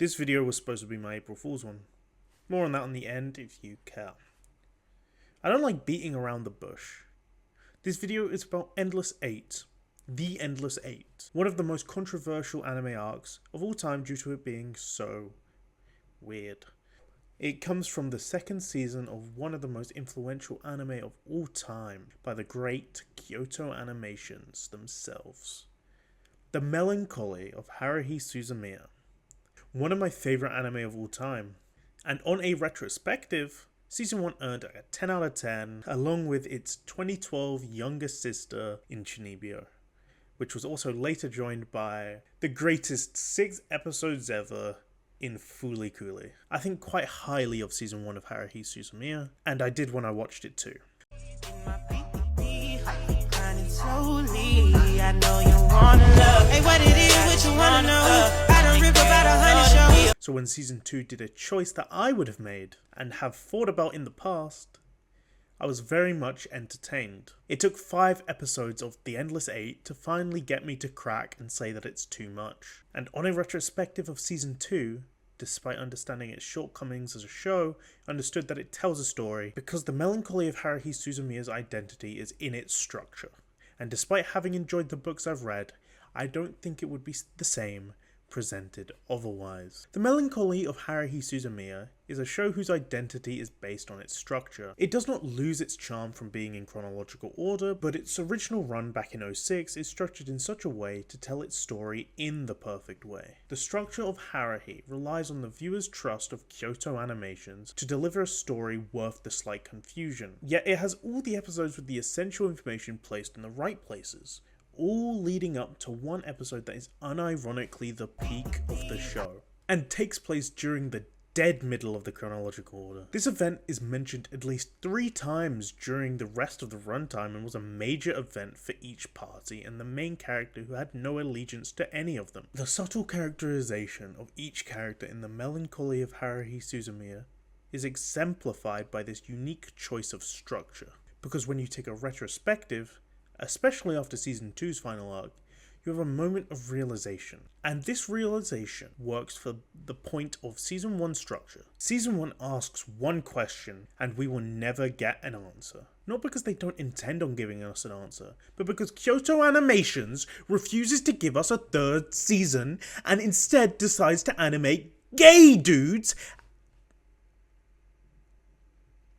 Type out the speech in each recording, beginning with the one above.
This video was supposed to be my April Fool's one. More on that in the end if you care. I don't like beating around the bush. This video is about Endless 8. The Endless 8. One of the most controversial anime arcs of all time due to it being so weird. It comes from the second season of one of the most influential anime of all time by the great Kyoto animations themselves. The Melancholy of Haruhi Suzumiya. One of my favourite anime of all time. And on a retrospective, Season 1 earned a 10 out of 10 along with its 2012 younger sister in Chunibyo, which was also later joined by the greatest 6 episodes ever in Fooly Cooly. I think quite highly of Season 1 of Haruhi Suzumiya, and I did when I watched it too. So when Season 2 did a choice that I would have made and have thought about in the past, I was very much entertained. It took 5 episodes of The Endless 8 to finally get me to crack and say that it's too much. And on a retrospective of Season 2, despite understanding its shortcomings as a show, I understood that it tells a story because the melancholy of Haruhi Suzumiya's identity is in its structure. And despite having enjoyed the books I've read, I don't think it would be the same presented otherwise. The Melancholy of Haruhi Suzumiya is a show whose identity is based on its structure. It does not lose its charm from being in chronological order, but its original run back in 06 is structured in such a way to tell its story in the perfect way. The structure of Haruhi relies on the viewer's trust of Kyoto Animations to deliver a story worth the slight confusion, yet it has all the episodes with the essential information placed in the right places, all leading up to one episode that is unironically the peak of the show, and takes place during the dead middle of the chronological order. This event is mentioned at least 3 times during the rest of the runtime and was a major event for each party and the main character who had no allegiance to any of them. The subtle characterization of each character in the Melancholy of Haruhi Suzumiya is exemplified by this unique choice of structure, because when you take a retrospective, especially after Season 2's final arc, you have a moment of realization. And this realization works for the point of Season 1 structure. Season 1 asks one question, and we will never get an answer. Not because they don't intend on giving us an answer, but because Kyoto Animations refuses to give us a 3rd season, and instead decides to animate gay dudes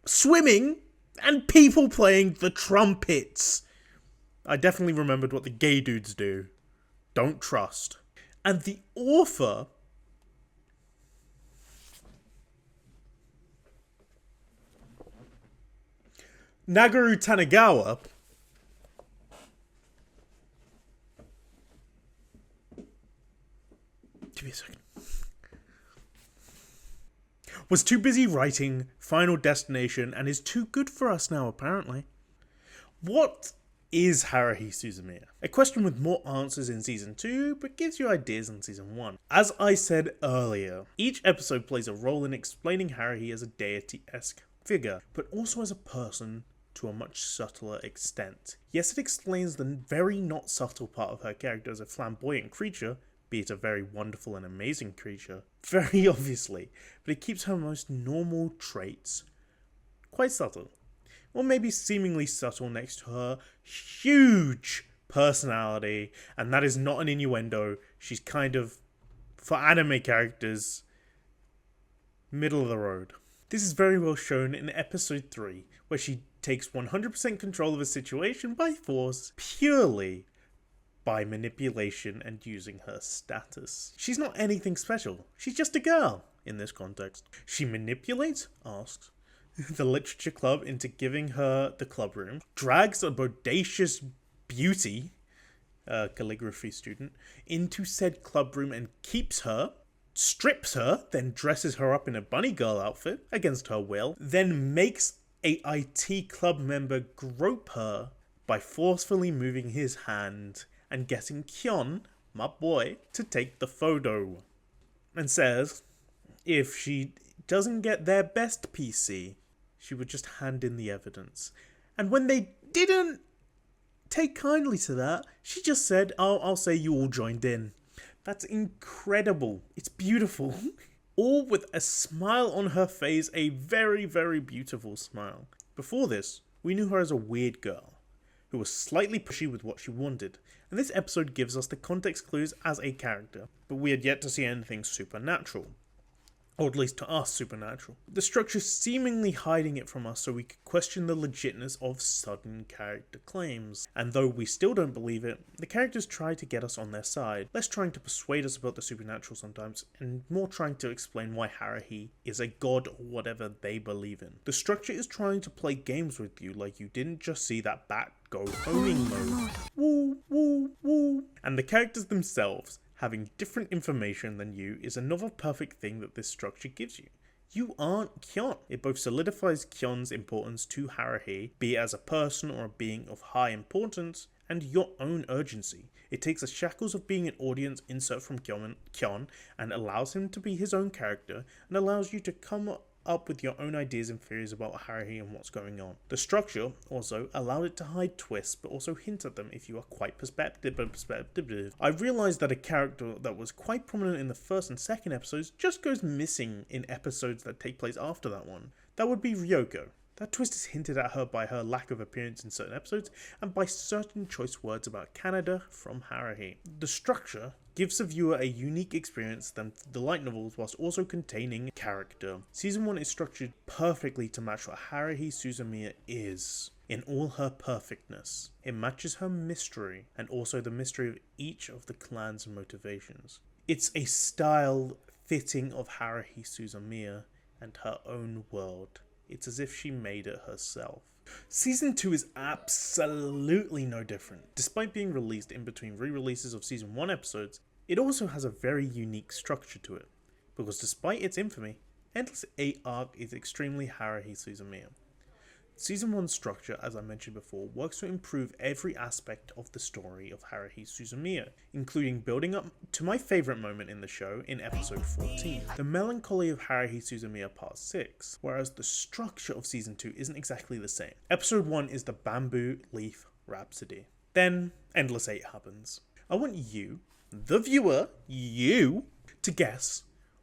swimming and people playing the trumpets. I definitely remembered what the gay dudes do. Don't trust. And the author Nagaru Tanagawa give me a second. Was too busy writing Final Destination and is too good for us now, apparently. What is Haruhi Suzumiya? A question with more answers in Season 2, but gives you ideas in Season 1. As I said earlier, each episode plays a role in explaining Haruhi as a deity-esque figure, but also as a person to a much subtler extent. Yes, it explains the very not subtle part of her character as a flamboyant creature, be it a very wonderful and amazing creature, very obviously, but it keeps her most normal traits quite subtle. Or maybe seemingly subtle next to her huge personality, and that is not an innuendo. She's kind of, for anime characters, middle of the road. This is very well shown in episode 3, where she takes 100% control of a situation by force, purely by manipulation and using her status. She's not anything special, she's just a girl in this context. She manipulates, asks the literature club into giving her the club room, drags a bodacious beauty, calligraphy student, into said club room and keeps her, strips her, then dresses her up in a bunny girl outfit against her will, then makes a IT club member grope her by forcefully moving his hand and getting Kyon, my boy, to take the photo, and says if she doesn't get their best PC, she would just hand in the evidence. And when they didn't take kindly to that, she just said, oh, I'll say you all joined in. That's incredible. It's beautiful. All with a smile on her face, a very, very beautiful smile. Before this, we knew her as a weird girl, who was slightly pushy with what she wanted, and this episode gives us the context clues as a character, but we had yet to see anything supernatural. Or at least to us, supernatural. The structure seemingly hiding it from us so we could question the legitness of sudden character claims. And though we still don't believe it, the characters try to get us on their side, less trying to persuade us about the supernatural sometimes, and more trying to explain why Haruhi is a god or whatever they believe in. The structure is trying to play games with you like you didn't just see that bat go homing mode. Woo, woo, woo. And the characters themselves having different information than you is another perfect thing that this structure gives you. You aren't Kyon. It both solidifies Kyon's importance to Haruhi, be it as a person or a being of high importance, and your own urgency. It takes the shackles of being an audience insert from Kyon and allows him to be his own character, and allows you to come up with your own ideas and theories about Haruhi and what's going on. The structure also allowed it to hide twists but also hint at them if you are quite perspective. I realised that a character that was quite prominent in the first and second episodes just goes missing in episodes that take place after that one. That would be Ryoko. That twist is hinted at her by her lack of appearance in certain episodes and by certain choice words about Canada from Haruhi. The structure gives the viewer a unique experience than the light novels whilst also containing character. Season 1 is structured perfectly to match what Haruhi Suzumiya is in all her perfectness. It matches her mystery and also the mystery of each of the clan's motivations. It's a style fitting of Haruhi Suzumiya and her own world. It's as if she made it herself. Season 2 is absolutely no different. Despite being released in between re-releases of Season 1 episodes, it also has a very unique structure to it. Because despite its infamy, Endless 8 arc is extremely Haruhi Suzumiya. Season 1 structure, as I mentioned before, works to improve every aspect of the story of Haruhi Suzumiya, including building up to my favourite moment in the show in episode 14, the melancholy of Haruhi Suzumiya part 6, whereas the structure of season 2 isn't exactly the same. Episode 1 is the Bamboo Leaf Rhapsody. Then, Endless 8 happens. I want you, the viewer, you, to guess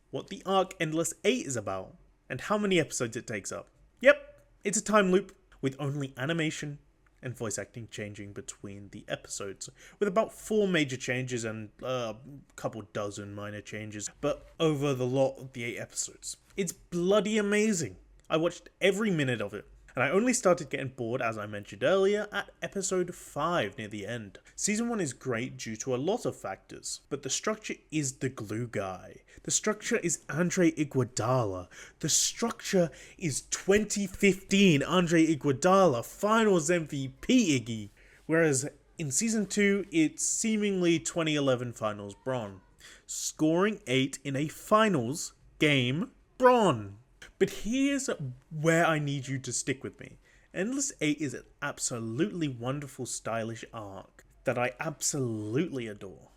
what the arc Endless 8 is about, and how many episodes it takes up. Yep, it's a time loop with only animation and voice acting changing between the episodes, with about 4 major changes and a couple dozen minor changes, but over the lot of the 8 episodes. It's bloody amazing. I watched every minute of it, and I only started getting bored, as I mentioned earlier, at episode 5 near the end. Season 1 is great due to a lot of factors, but the structure is the glue guy. The structure is Andre Iguodala. The structure is 2015 Andre Iguodala, Finals MVP Iggy. Whereas in Season 2, it's seemingly 2011 Finals Bron. Scoring 8 in a Finals game Bron. But here's where I need you to stick with me. Endless 8 is an absolutely wonderful stylish arc that I absolutely adore.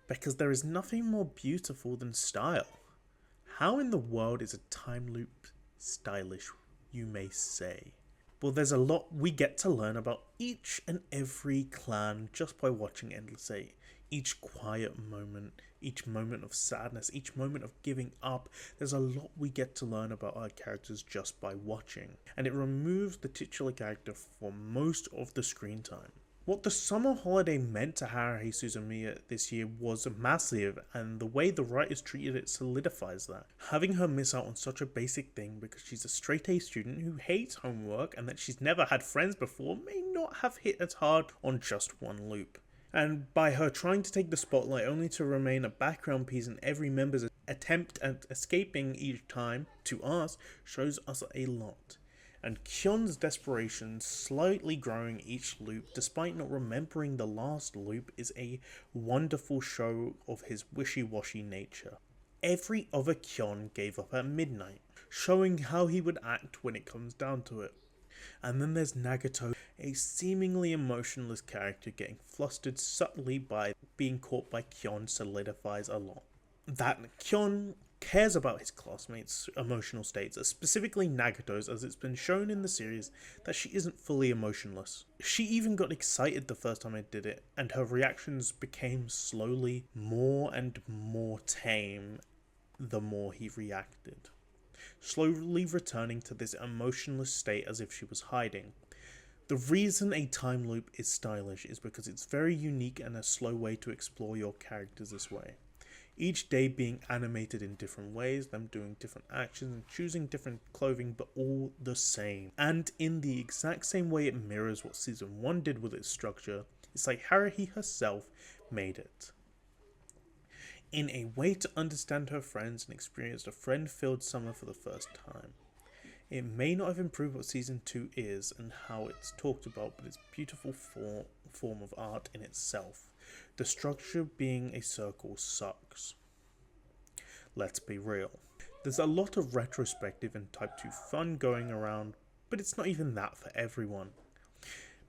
Because there is nothing more beautiful than style. How in the world is a time loop stylish, you may say? Well, there's a lot we get to learn about each and every clan just by watching Endless 8. Each quiet moment, each moment of sadness, each moment of giving up. There's a lot we get to learn about our characters just by watching. And it removes the titular character for most of the screen time. What the summer holiday meant to Haruhi Suzumiya this year was massive, and the way the writers treated it solidifies that. Having her miss out on such a basic thing because she's a straight-A student who hates homework and that she's never had friends before may not have hit as hard on just one loop. And by her trying to take the spotlight only to remain a background piece in every member's attempt at escaping each time, to us, shows us a lot. And Kyon's desperation slightly growing each loop despite not remembering the last loop is a wonderful show of his wishy-washy nature. Every other Kyon gave up at midnight, showing how he would act when it comes down to it. And then there's Nagato, a seemingly emotionless character getting flustered subtly by being caught by Kyon solidifies a lot. That Kyon cares about his classmates' emotional states, specifically Nagato's, as it's been shown in the series that she isn't fully emotionless. She even got excited the first time I did it, and her reactions became slowly more and more tame the more he reacted, slowly returning to this emotionless state as if she was hiding. The reason a time loop is stylish is because it's very unique and a slow way to explore your characters this way. Each day being animated in different ways, them doing different actions and choosing different clothing, but all the same. And in the exact same way it mirrors what season 1 did with its structure, it's like Haruhi herself made it. In a way to understand her friends and experience a friend-filled summer for the first time. It may not have improved what season 2 is and how it's talked about, but it's a beautiful form of art in itself. The structure being a circle sucks. Let's be real. There's a lot of retrospective and type 2 fun going around, but it's not even that for everyone.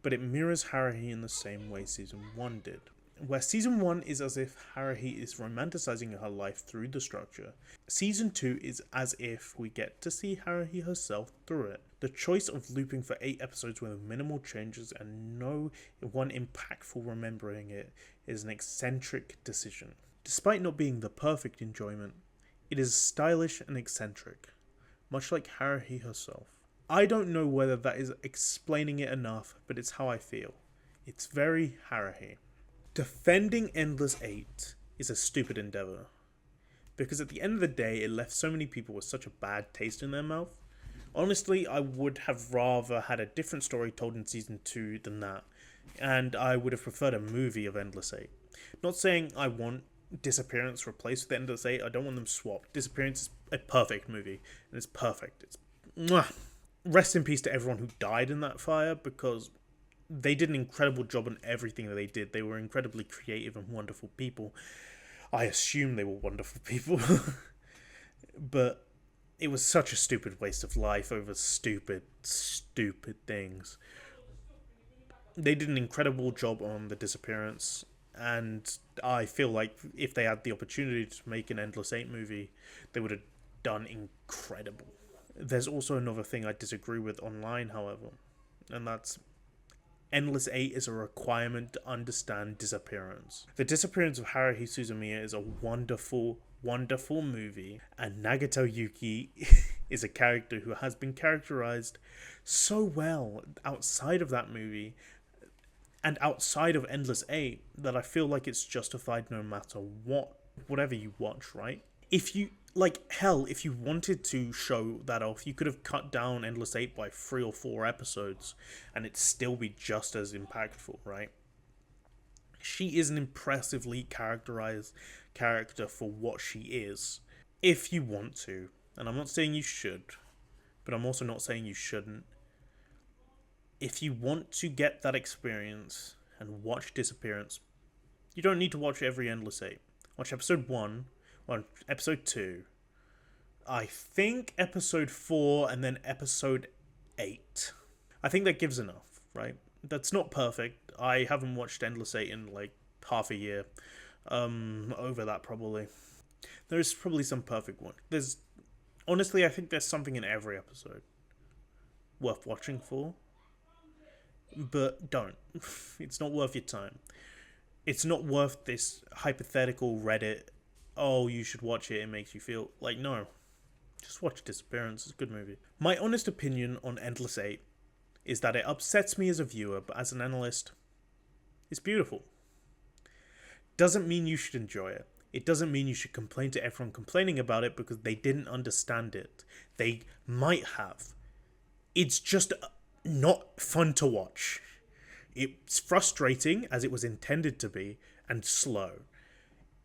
But it mirrors Haruhi in the same way season 1 did. Where season 1 is as if Haruhi is romanticizing her life through the structure, season 2 is as if we get to see Haruhi herself through it. The choice of looping for 8 episodes with minimal changes and no one impactful remembering it is an eccentric decision. Despite not being the perfect enjoyment, it is stylish and eccentric, much like Haruhi herself. I don't know whether that is explaining it enough, but it's how I feel. It's very Haruhi. Defending Endless 8 is a stupid endeavor, because at the end of the day it left so many people with such a bad taste in their mouth. Honestly, I would have rather had a different story told in season 2 than that, and I would have preferred a movie of Endless 8. Not saying I want Disappearance replaced with Endless 8, I don't want them swapped. Disappearance is a perfect movie, and it's perfect. It's mwah. Rest in peace to everyone who died in that fire, because they did an incredible job on everything that they did. They were incredibly creative and wonderful people. I assume they were wonderful people. But it was such a stupid waste of life over stupid things. They did an incredible job on The Disappearance, and I feel like if they had the opportunity to make an Endless 8 movie, they would have done incredible. There's also another thing I disagree with online, however, and that's Endless 8 is a requirement to understand Disappearance. The Disappearance of Haruhi Suzumiya is a wonderful, wonderful movie, and Nagato Yuki is a character who has been characterized so well outside of that movie and outside of Endless 8 that I feel like it's justified no matter whatever you watch, right? If you if you wanted to show that off, you could have cut down Endless 8 by 3 or 4 episodes and it'd still be just as impactful, right? She is an impressively characterized character for what she is, if you want to. And I'm not saying you should, but I'm also not saying you shouldn't. If you want to get that experience and watch Disappearance, you don't need to watch every Endless 8. Watch episode 1, or episode 2, I think episode 4, and then episode 8. I think that gives enough, right? That's not perfect. I haven't watched Endless 8 in like half a year. Over that probably. There's probably some perfect one. Honestly, I think there's something in every episode worth watching for. But don't. It's not worth your time. It's not worth this hypothetical Reddit, oh, you should watch it, it makes you feel like, no. Just watch Disappearance, it's a good movie. My honest opinion on Endless 8 is that it upsets me as a viewer, but as an analyst, it's beautiful. Doesn't mean you should enjoy it. It doesn't mean you should complain to everyone complaining about it because they didn't understand it. They might have. It's just not fun to watch. It's frustrating, as it was intended to be, and slow.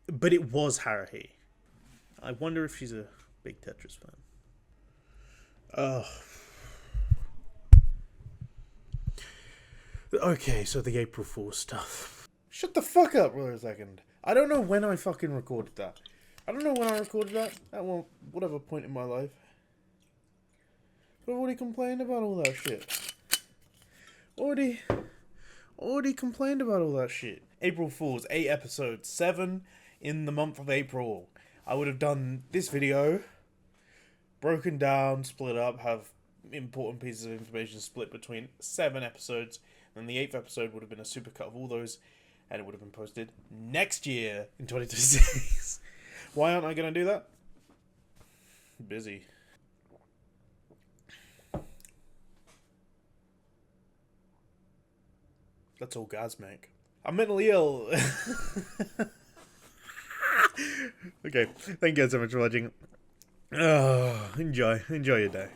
But it was Haruhi. I wonder if she's a big Tetris fan. Okay, so the April Fool's stuff. Shut the fuck up for a second. I don't know when I fucking recorded that. I don't know when I recorded that. At whatever point in my life. I've already complained about all that shit. Already complained about all that shit. April Fool's, 8 episodes, 7 in the month of April. I would have done this video, broken down, split up, have important pieces of information split between 7 episodes, and the 8th episode would have been a supercut of all those, and it would have been posted next year in 2026. Why aren't I going to do that? Busy. That's orgasmic. I'm mentally ill. Okay, thank you guys so much for watching. Enjoy your day.